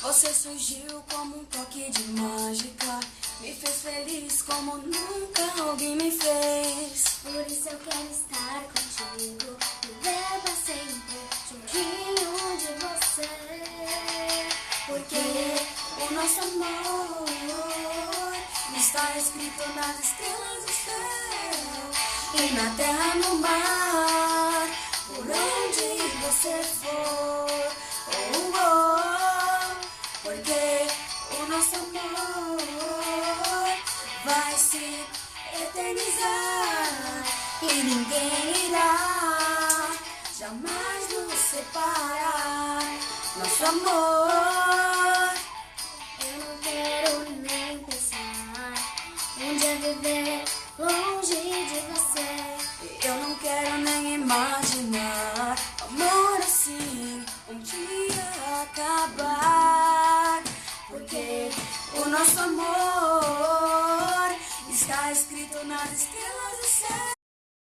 Você surgiu como um toque de mágica, me fez feliz como nunca alguém me fez. Por isso eu quero estar contigo, viver pra sempre juntinho de você. Porque o nosso amor está escrito nas estrelas do céu e na terra, no mar, por onde você for. Porque o nosso amor vai se eternizar e ninguém irá jamais nos separar. Nosso amor, Eu não quero nem pensar um dia viver longe de você. eu não quero nem imaginar amor assim um dia acabar. Porque o nosso amor está escrito nas estrelas do céu